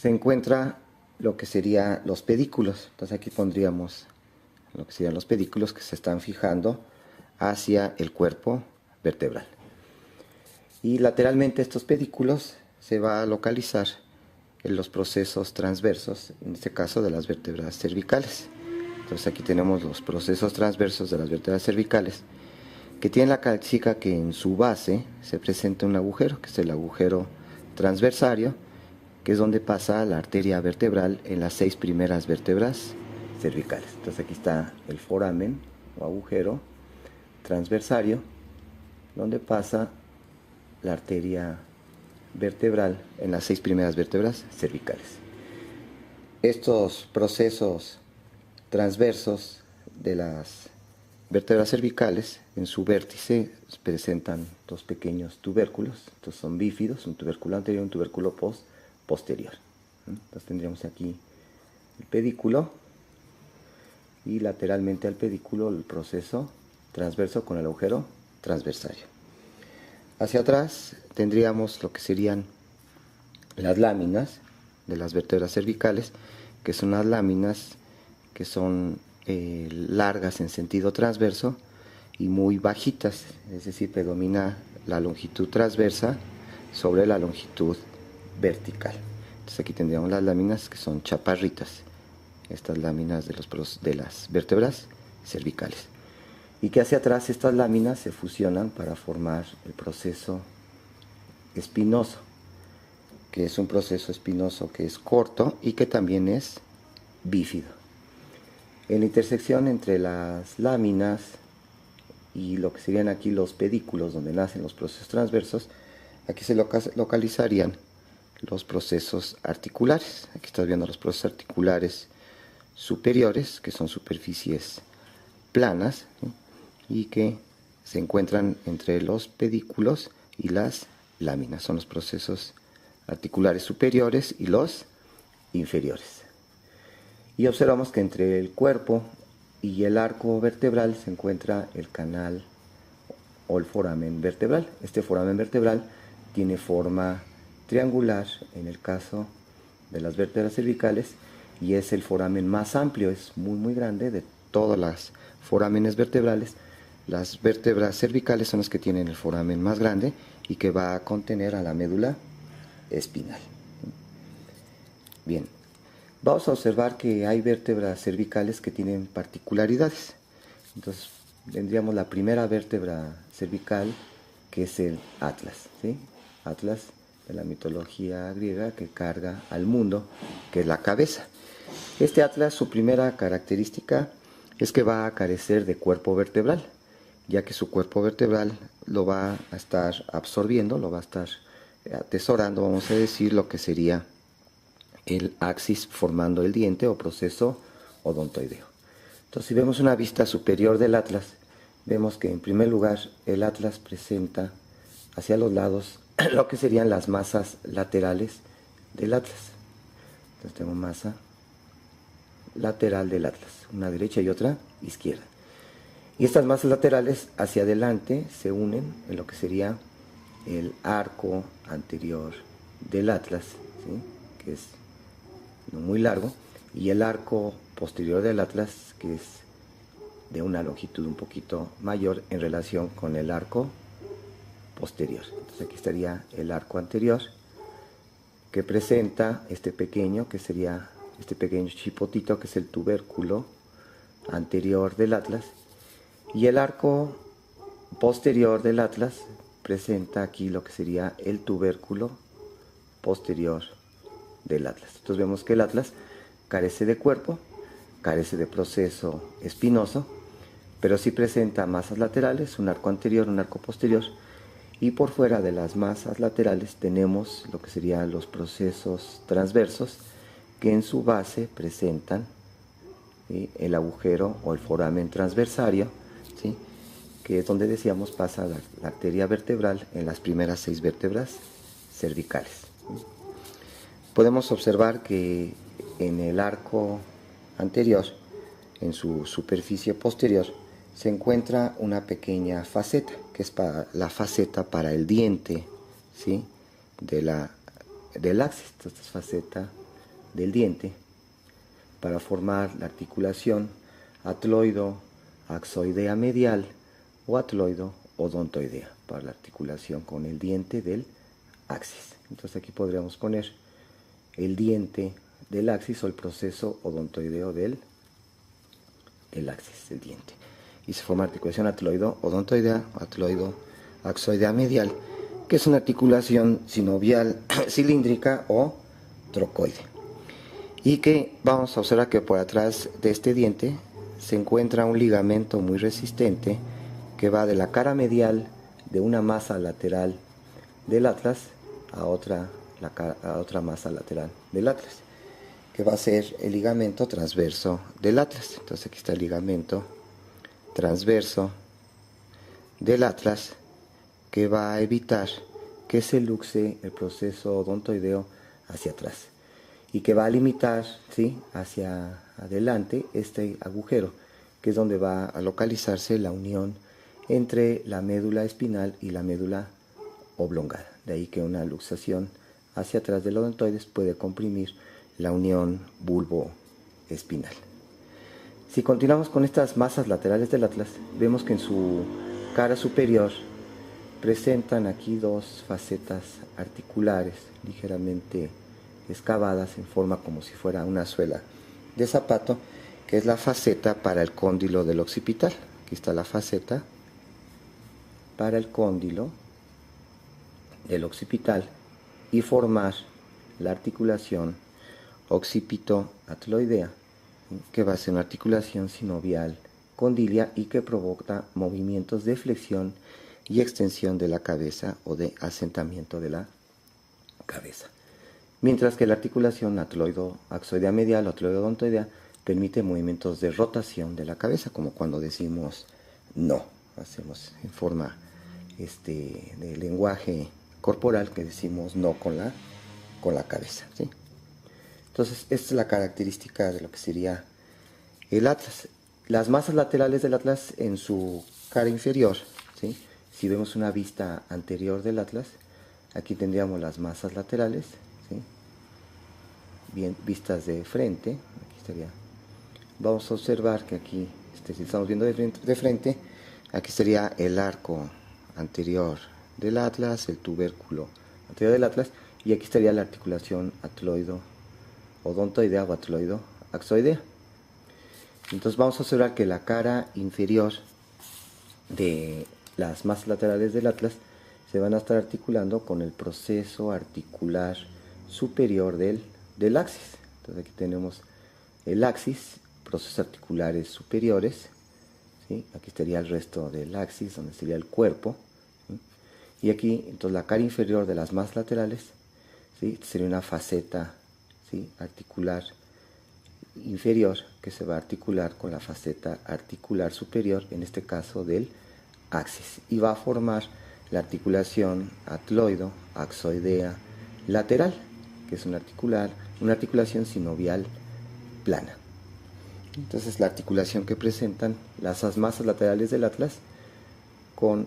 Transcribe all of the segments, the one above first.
se encuentra lo que serían los pedículos. Entonces aquí pondríamos lo que serían los pedículos que se están fijando hacia el cuerpo vertebral. Y lateralmente estos pedículos se va a localizar en los procesos transversos, en este caso de las vértebras cervicales. Entonces aquí tenemos los procesos transversos de las vértebras cervicales, que tienen la característica que en su base se presenta un agujero, que es el agujero transversario, que es donde pasa la arteria vertebral en las 6 primeras vértebras cervicales. Entonces aquí está el foramen o agujero transversario, donde pasa la arteria vertebral en las 6 primeras vértebras cervicales. Estos procesos transversos de las vértebras cervicales, en su vértice presentan dos pequeños tubérculos. Estos son bífidos, un tubérculo anterior y un tubérculo posterior. Entonces tendríamos aquí el pedículo y lateralmente al pedículo el proceso transverso con el agujero transversario. Hacia atrás tendríamos lo que serían las láminas de las vértebras cervicales, que son unas láminas que son largas en sentido transverso y muy bajitas, es decir, predomina la longitud transversa sobre la longitud vertical. Entonces aquí tendríamos las láminas que son chaparritas, estas láminas de las vértebras cervicales, y que hacia atrás estas láminas se fusionan para formar el proceso espinoso, que es un proceso espinoso que es corto y que también es bífido. En la intersección entre las láminas y lo que serían aquí los pedículos donde nacen los procesos transversos, aquí se localizarían los procesos articulares. Aquí estás viendo los procesos articulares superiores, que son superficies planas, ¿sí?, y que se encuentran entre los pedículos y las láminas. Son los procesos articulares superiores y los inferiores. Y observamos que entre el cuerpo y el arco vertebral se encuentra el canal o el foramen vertebral. Este foramen vertebral tiene forma triangular en el caso de las vértebras cervicales y es el foramen más amplio, es muy grande de todas las forámenes vertebrales. Las vértebras cervicales son las que tienen el foramen más grande y que va a contener a la médula espinal. Bien, vamos a observar que hay vértebras cervicales que tienen particularidades. Entonces tendríamos la primera vértebra cervical, que es el Atlas, ¿sí? Atlas de la mitología griega, que carga al mundo, que es la cabeza. Este Atlas, su primera característica es que va a carecer de cuerpo vertebral, ya que su cuerpo vertebral lo va a estar absorbiendo, lo va a estar atesorando, vamos a decir, lo que sería el axis formando el diente o proceso odontoideo. Entonces, si vemos una vista superior del Atlas, vemos que en primer lugar el Atlas presenta hacia los lados lo que serían las masas laterales del Atlas. Entonces tengo masa lateral del Atlas, una derecha y otra izquierda. Y estas masas laterales hacia adelante se unen en lo que sería el arco anterior del Atlas, ¿sí?, que es no muy largo, y el arco posterior del Atlas, que es de una longitud un poquito mayor en relación con el arco posterior. Entonces aquí estaría el arco anterior, que presenta este pequeño, que sería este pequeño chipotito, que es el tubérculo anterior del Atlas, y el arco posterior del Atlas presenta aquí lo que sería el tubérculo posterior del Atlas. Entonces vemos que el Atlas carece de cuerpo, carece de proceso espinoso, pero sí presenta masas laterales, un arco anterior, un arco posterior, y por fuera de las masas laterales tenemos lo que serían los procesos transversos, que en su base presentan, ¿sí?, el agujero o el foramen transversario, ¿sí?, que es donde decíamos pasa la arteria vertebral en las primeras 6 vértebras cervicales. Podemos observar que en el arco anterior, en su superficie posterior, se encuentra una pequeña faceta, que es la faceta para el diente, ¿sí?, del axis. Esta faceta del diente para formar la articulación atloido-axoidea medial o atloido-odontoidea para la articulación con el diente del axis. Entonces aquí podríamos poner el diente del axis o el proceso odontoideo del axis del diente. Y se forma articulación atloido-odontoidea, atloido-axoidea medial, que es una articulación sinovial cilíndrica o trocoide. Y que vamos a observar que por atrás de este diente se encuentra un ligamento muy resistente que va de la cara medial de una masa lateral del atlas a otra masa lateral del atlas, que va a ser el ligamento transverso del atlas. Entonces aquí está el ligamento transverso del atlas, que va a evitar que se luxe el proceso odontoideo hacia atrás y que va a limitar, ¿sí?, hacia adelante este agujero, que es donde va a localizarse la unión entre la médula espinal y la médula oblongada. De ahí que una luxación hacia atrás del odontoides puede comprimir la unión bulbo-espinal. Si continuamos con estas masas laterales del atlas, vemos que en su cara superior presentan aquí dos facetas articulares ligeramente excavadas en forma como si fuera una suela de zapato, que es la faceta para el cóndilo del occipital. Aquí está la faceta para el cóndilo del occipital y formar la articulación occipito-atloidea, que va a ser una articulación sinovial condilia y que provoca movimientos de flexión y extensión de la cabeza o de asentamiento de la cabeza. Mientras que la articulación atloido-axoidea medial o atloido-odontoidea permite movimientos de rotación de la cabeza, como cuando decimos no, hacemos en forma de lenguaje corporal que decimos no con la cabeza, ¿sí? Entonces, esta es la característica de lo que sería el atlas. Las masas laterales del atlas en su cara inferior, ¿sí? Si vemos una vista anterior del atlas, aquí tendríamos las masas laterales, ¿sí?, bien vistas de frente. Aquí estaría. Vamos a observar que aquí, si estamos viendo de frente, aquí sería el arco anterior del atlas, el tubérculo anterior del atlas, y aquí estaría la articulación atloido-odontoidea o atloido-axoidea. Entonces vamos a observar que la cara inferior de las masas laterales del atlas se van a estar articulando con el proceso articular superior del axis. Entonces aquí tenemos el axis, procesos articulares superiores, ¿sí? Aquí estaría el resto del axis, donde sería el cuerpo, ¿sí? Y aquí, entonces, la cara inferior de las masas laterales, ¿sí?, sería una faceta, ¿sí?, articular inferior que se va a articular con la faceta articular superior, en este caso del axis, y va a formar la articulación atloido-axoidea lateral, que es una articulación sinovial plana. Entonces, la articulación que presentan las masas laterales del atlas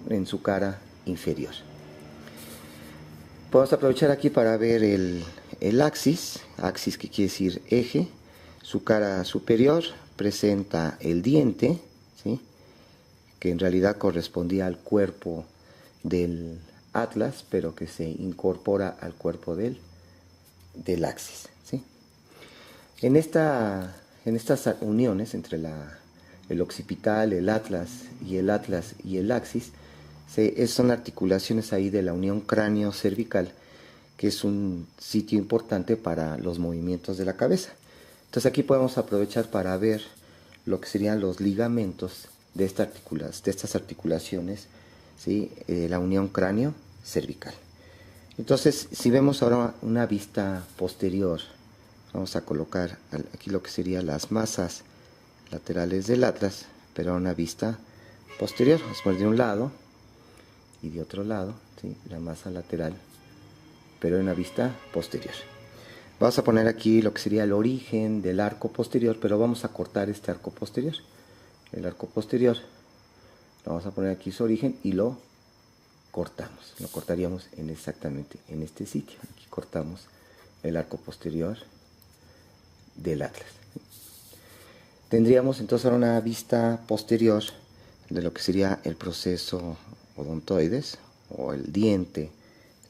en su cara inferior. Podemos aprovechar aquí para ver el axis que quiere decir eje. Su cara superior presenta el diente, ¿sí?, que en realidad correspondía al cuerpo del atlas, pero que se incorpora al cuerpo del axis, ¿sí? En estas uniones entre el occipital, el atlas y el axis, son articulaciones ahí de la unión cráneo-cervical, que es un sitio importante para los movimientos de la cabeza. Entonces aquí podemos aprovechar para ver lo que serían los ligamentos de estas articulaciones, ¿sí?, la unión cráneo-cervical. Entonces, si vemos ahora una vista posterior, vamos a colocar aquí lo que serían las masas laterales del atlas, pero a una vista posterior. Vamos a poner de un lado y de otro lado, ¿sí?, la masa lateral, pero en una vista posterior. Vamos a poner aquí lo que sería el origen del arco posterior, pero vamos a cortar este arco posterior. El arco posterior lo vamos a poner aquí su origen y lo cortamos. Lo cortaríamos exactamente en este sitio. Aquí cortamos el arco posterior del atlas. Tendríamos entonces ahora una vista posterior de lo que sería el proceso odontoides o el diente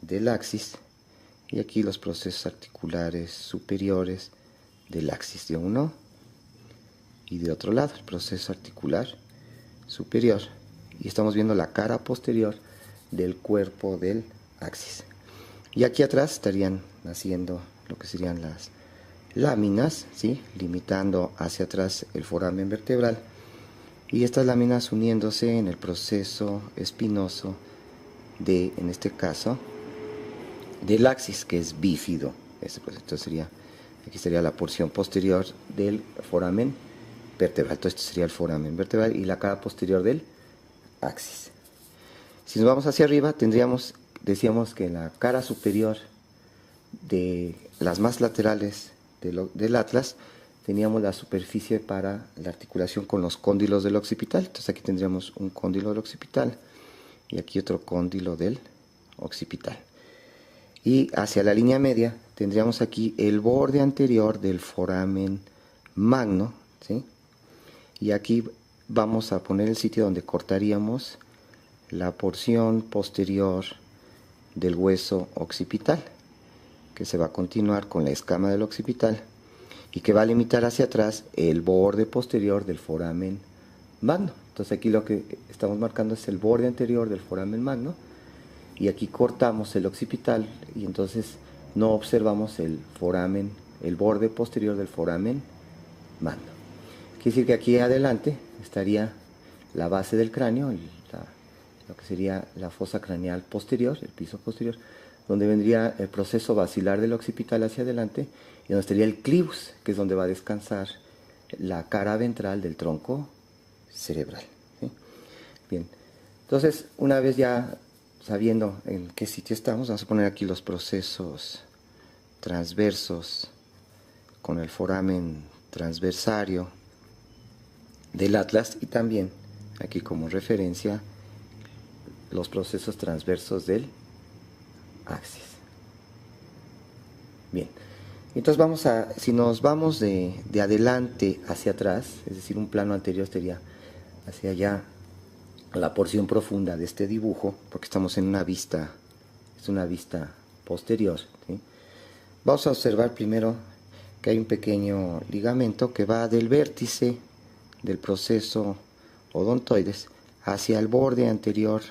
del axis, y aquí los procesos articulares superiores del axis de uno y de otro lado, el proceso articular superior, y estamos viendo la cara posterior del cuerpo del axis. Y aquí atrás estarían naciendo lo que serían las láminas, ¿sí? Limitando hacia atrás el foramen vertebral, y estas láminas uniéndose en el proceso espinoso de, en este caso, del axis, que es bífido. Entonces sería, aquí sería la porción posterior del foramen vertebral. Entonces este sería el foramen vertebral y la cara posterior del axis. Si nos vamos hacia arriba, decíamos que en la cara superior de las más laterales del atlas teníamos la superficie para la articulación con los cóndilos del occipital. Entonces aquí tendríamos un cóndilo del occipital y aquí otro cóndilo del occipital. Y hacia la línea media tendríamos aquí el borde anterior del foramen magno, ¿sí? Y aquí vamos a poner el sitio donde cortaríamos la porción posterior del hueso occipital, que se va a continuar con la escama del occipital y que va a limitar hacia atrás el borde posterior del foramen magno. Entonces aquí lo que estamos marcando es el borde anterior del foramen magno, y aquí cortamos el occipital y entonces no observamos el foramen, el borde posterior del foramen magno. Quiere decir que aquí adelante estaría la base del cráneo, lo que sería la fosa craneal posterior, el piso posterior, donde vendría el proceso basilar del occipital hacia adelante, y donde estaría el clivus, que es donde va a descansar la cara ventral del tronco cerebral, ¿sí? Bien, entonces una vez ya sabiendo en qué sitio estamos, vamos a poner aquí los procesos transversos con el foramen transversario del atlas, y también aquí como referencia los procesos transversos del axis. Bien, entonces si nos vamos de adelante hacia atrás, es decir, un plano anterior sería hacia allá, la porción profunda de este dibujo, porque estamos en una vista, es una vista posterior, ¿sí? Vamos a observar primero que hay un pequeño ligamento que va del vértice del proceso odontoides hacia el borde anterior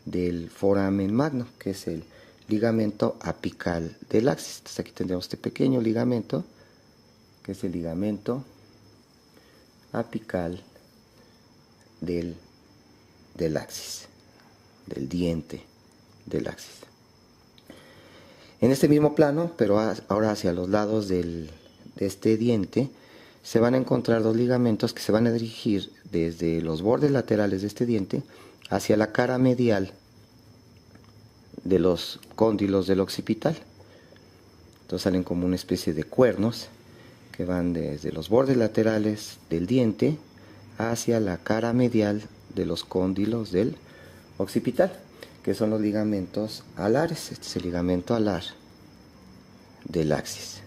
del foramen magno, que es el ligamento apical del axis. Entonces aquí tendremos este pequeño ligamento, que es el ligamento apical del axis, del diente del axis. En este mismo plano, pero ahora hacia los lados de este diente, se van a encontrar dos ligamentos que se van a dirigir desde los bordes laterales de este diente hacia la cara medial de los cóndilos del occipital. Entonces salen como una especie de cuernos que van desde los bordes laterales del diente hacia la cara medial de los cóndilos del occipital, que son los ligamentos alares. Este es el ligamento alar del axis.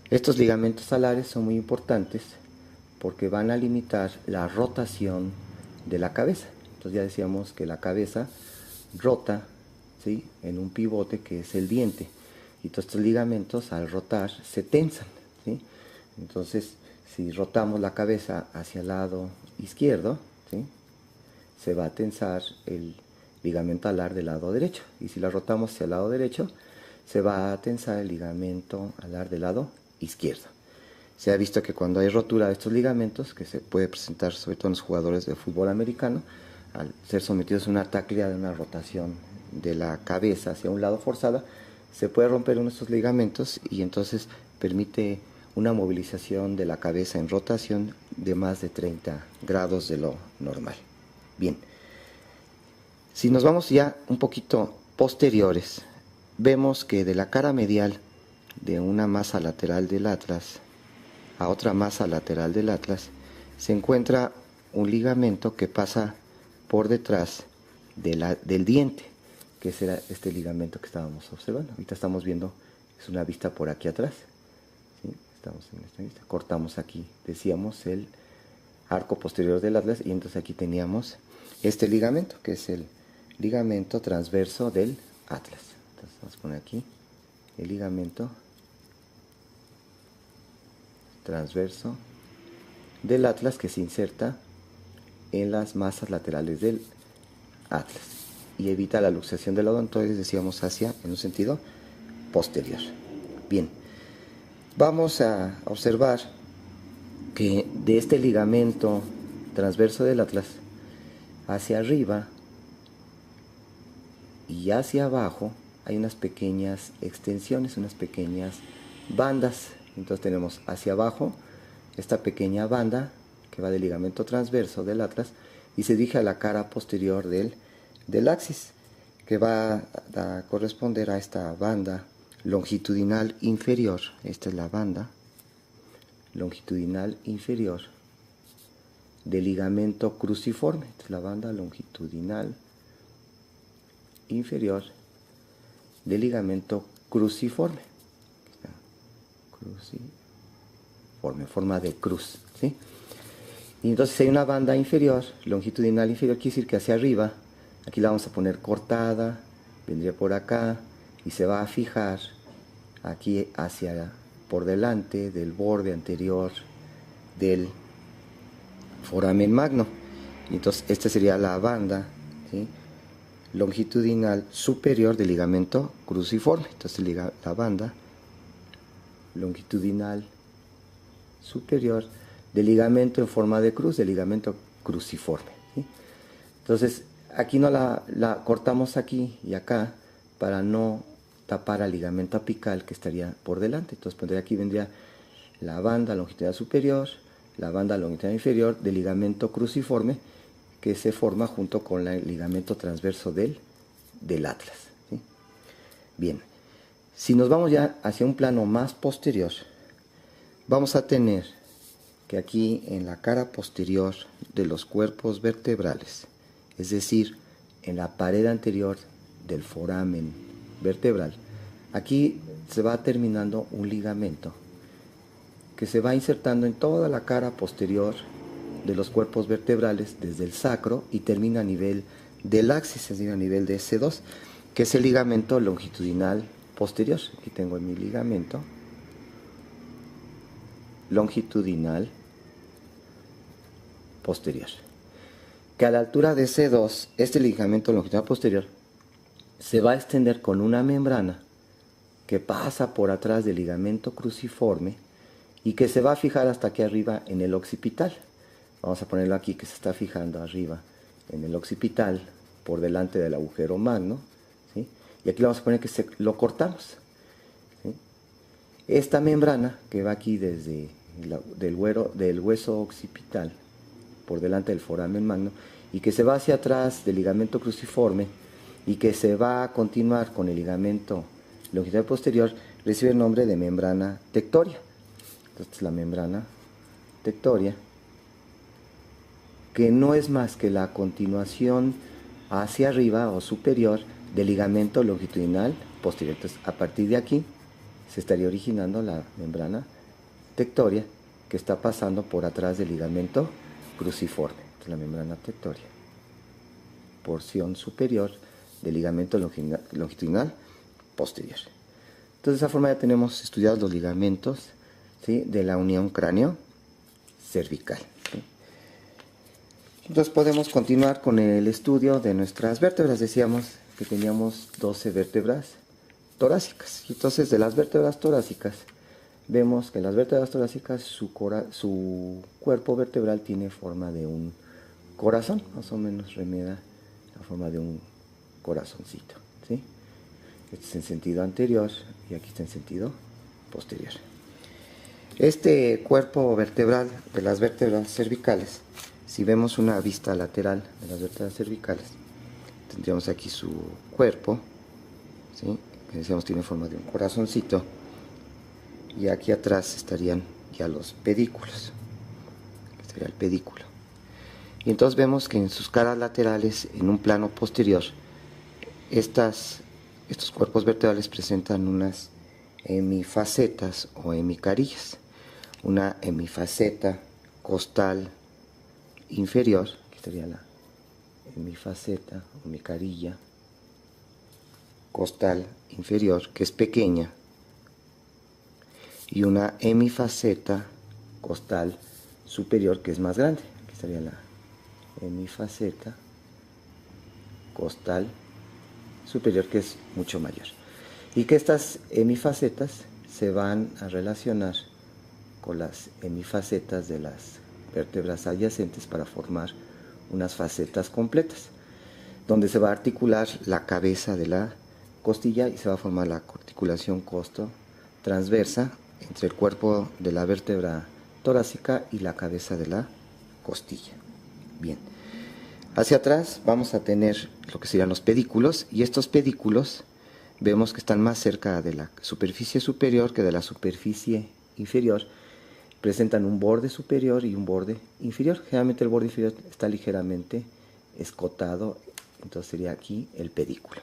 Estos ligamentos alares son muy importantes porque van a limitar la rotación de la cabeza. Entonces ya decíamos que la cabeza rota, ¿sí?, en un pivote que es el diente, y todos estos ligamentos al rotar se tensan, ¿sí? Entonces si rotamos la cabeza hacia el lado izquierdo, ¿sí?, se va a tensar el ligamento alar del lado derecho, y si la rotamos hacia el lado derecho se va a tensar el ligamento alar del lado izquierdo. Se ha visto que cuando hay rotura de estos ligamentos, que se puede presentar sobre todo en los jugadores de fútbol americano, al ser sometidos a una taclea de una rotación de la cabeza hacia un lado forzada, se puede romper uno de estos ligamentos y entonces permite una movilización de la cabeza en rotación de más de 30 grados de lo normal. Bien, si nos vamos ya un poquito posteriores, vemos que de la cara medial de una masa lateral del atlas a otra masa lateral del atlas se encuentra un ligamento que pasa por detrás del diente, que será este ligamento que estábamos observando. Ahorita estamos viendo, es una vista por aquí atrás, estamos en esta vista, cortamos aquí, decíamos el arco posterior del atlas, y entonces aquí teníamos este ligamento, que es el ligamento transverso del atlas. Entonces vamos a poner aquí el ligamento transverso del atlas, que se inserta en las masas laterales del atlas y evita la luxación del odontoides, decíamos, hacia en un sentido posterior. Bien, vamos a observar que de este ligamento transverso del atlas hacia arriba y hacia abajo hay unas pequeñas extensiones, unas pequeñas bandas. Entonces tenemos hacia abajo esta pequeña banda que va del ligamento transverso del atlas y se dirige a la cara posterior del axis, que va a corresponder a esta banda longitudinal inferior. Esta es la banda longitudinal inferior del ligamento cruciforme. Esta es la banda longitudinal inferior del ligamento cruciforme. Cruciforme, forma de cruz, ¿sí? Y entonces hay una banda inferior, longitudinal inferior, quiere decir que hacia arriba, aquí la vamos a poner cortada, vendría por acá y se va a fijar aquí hacia por delante del borde anterior del foramen magno. Y entonces esta sería la banda, ¿sí?, longitudinal superior del ligamento cruciforme. Entonces la banda longitudinal superior del ligamento en forma de cruz, del ligamento cruciforme, ¿sí? Entonces aquí no la cortamos aquí y acá para no tapar al ligamento apical que estaría por delante. Entonces pondría aquí, vendría la banda longitudinal superior, la banda longitudinal inferior del ligamento cruciforme, que se forma junto con el ligamento transverso del atlas, ¿sí? Bien, si nos vamos ya hacia un plano más posterior, vamos a tener que aquí en la cara posterior de los cuerpos vertebrales, es decir, en la pared anterior del foramen vertebral, aquí se va terminando un ligamento que se va insertando en toda la cara posterior de los cuerpos vertebrales desde el sacro y termina a nivel del axis, es decir, a nivel de S2, que es el ligamento longitudinal posterior. Aquí tengo mi ligamento longitudinal posterior, que a la altura de C2, este ligamento longitudinal posterior se va a extender con una membrana que pasa por atrás del ligamento cruciforme y que se va a fijar hasta aquí arriba en el occipital. Vamos a ponerlo aquí, que se está fijando arriba en el occipital por delante del agujero magno, ¿sí? Y aquí le vamos a poner que lo cortamos, ¿sí? Esta membrana que va aquí desde del hueso occipital por delante del foramen magno y que se va hacia atrás del ligamento cruciforme y que se va a continuar con el ligamento longitudinal posterior, recibe el nombre de membrana tectoria. Entonces la membrana tectoria, que no es más que la continuación hacia arriba o superior del ligamento longitudinal posterior. Entonces a partir de aquí se estaría originando la membrana tectoria, que está pasando por atrás del ligamento cruciforme. Entonces, la membrana tectoria, porción superior del ligamento longitudinal posterior. Entonces de esa forma ya tenemos estudiados los ligamentos, ¿sí?, de la unión cráneo-cervical, ¿sí? Entonces podemos continuar con el estudio de nuestras vértebras. Decíamos que teníamos 12 vértebras torácicas. Entonces de las vértebras torácicas vemos que las vértebras torácicas, su cuerpo vertebral tiene forma de un corazón, más o menos remeda la forma de un corazoncito, ¿sí? Este es en sentido anterior y aquí está en sentido posterior. Este cuerpo vertebral de las vértebras cervicales, si vemos una vista lateral de las vértebras cervicales, tendríamos aquí su cuerpo, ¿sí?, que decíamos tiene forma de un corazoncito, y aquí atrás estarían ya los pedículos, estaría el pedículo. Y entonces vemos que en sus caras laterales, en un plano posterior, estos cuerpos vertebrales presentan unas hemifacetas o hemicarillas. una hemifaceta costal inferior, que sería la hemifaceta o micarilla costal inferior, que es pequeña, y una hemifaceta costal superior, que es más grande, que sería la hemifaceta costal superior, que es mucho mayor. Y que estas hemifacetas se van a relacionar con las hemifacetas de las vértebras adyacentes para formar unas facetas completas, donde se va a articular la cabeza de la costilla y se va a formar la articulación costo-transversa entre el cuerpo de la vértebra torácica y la cabeza de la costilla. Bien, hacia atrás vamos a tener lo que serían los pedículos, y estos pedículos vemos que están más cerca de la superficie superior que de la superficie inferior. Presentan un borde superior y un borde inferior. Generalmente el borde inferior está ligeramente escotado, entonces sería aquí el pedículo.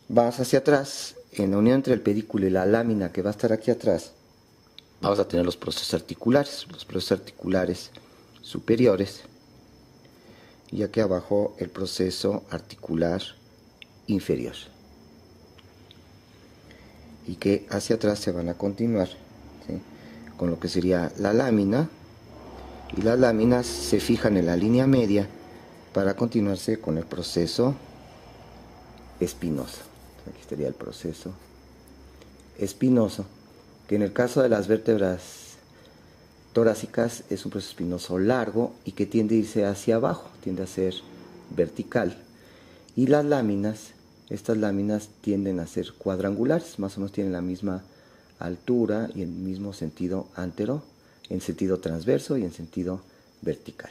Vamos hacia atrás, en la unión entre el pedículo y la lámina que va a estar aquí atrás, vamos a tener los procesos articulares superiores, y aquí abajo el proceso articular inferior, y que hacia atrás se van a continuar, ¿sí?, con lo que sería la lámina, y las láminas se fijan en la línea media para continuarse con el proceso espinoso. Aquí estaría el proceso espinoso, que en el caso de las vértebras torácicas es un proceso espinoso largo y que tiende a irse hacia abajo, tiende a ser vertical. Y las láminas, estas láminas tienden a ser cuadrangulares, más o menos tienen la misma altura y el mismo sentido antero, en sentido transverso y en sentido vertical.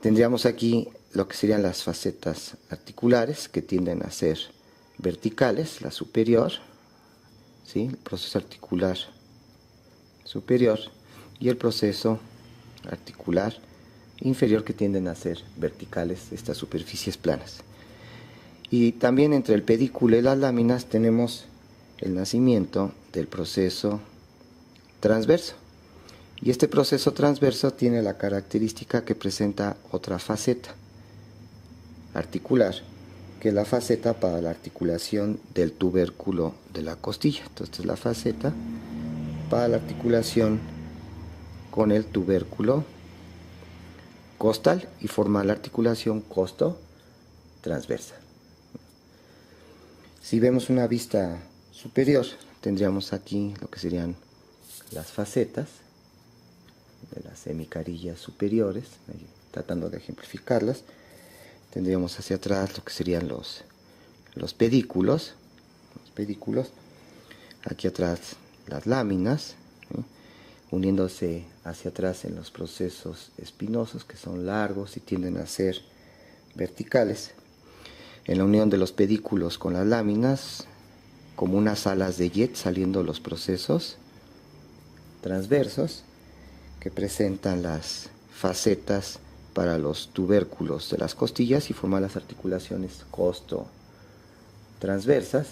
Tendríamos aquí lo que serían las facetas articulares, que tienden a ser verticales, la superior, ¿sí?, el proceso articular superior, y el proceso articular inferior, que tienden a ser verticales, estas superficies planas. Y también entre el pedículo y las láminas tenemos el nacimiento del proceso transverso. Y este proceso transverso tiene la característica que presenta otra faceta articular, que es la faceta para la articulación del tubérculo de la costilla. Entonces, la faceta para la articulación con el tubérculo costal y formar la articulación costo-transversa. Si vemos una vista superior, tendríamos aquí lo que serían las facetas de las hemicarillas superiores, tratando de ejemplificarlas. Tendríamos hacia atrás lo que serían los pedículos, aquí atrás las láminas, ¿sí?, uniéndose hacia atrás en los procesos espinosos, que son largos y tienden a ser verticales. En la unión de los pedículos con las láminas, como unas alas de jet saliendo los procesos transversos, que presentan las facetas para los tubérculos de las costillas y forman las articulaciones costo-transversas,